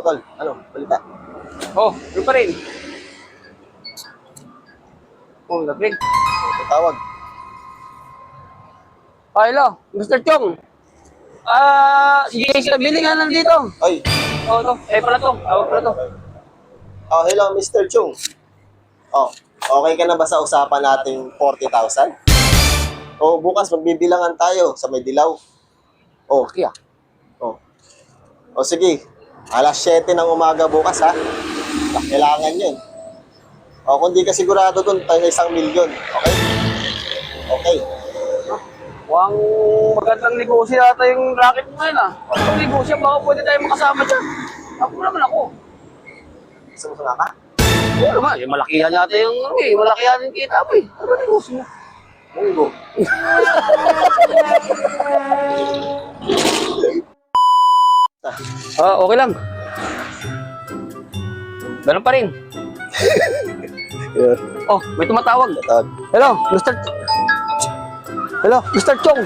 tol. Ano? Balita. Oh, yun pa rin. Oh, lapit. Tawag. Oh, hello, Mr. Chong. Si JC Nabili nga nandito. Ay. Oh, to. Eh, pala to. Tawag pala to. Oh, hello, Mr. Chung. Oh, okay ka na ba sa usapan nating 40,000? Oh, bukas magbibilangan tayo sa may dilaw. Oh, Kaya. oh. Oh, sige. Alas 7 ng umaga bukas, ha? Kailangan yun. Oh, kung di ka sigurado dun, tayo sa 1,000,000. Okay? Okay. Mukhang magandang negosyo yata yung racket mo ngayon, ah. Ang negosyo, baka pwede tayo makasama dyan. Ako naman ako. Gusto mo sumama? Oo naman, eh, malakihan yata yung, malakihan yung kita mo eh. Ano negosyo mo? Munggo. Okay lang. Ganun pa rin. Yeah. Oh, may tumatawag. Tawag. Hello, Mr. Hello, Mr. Chong.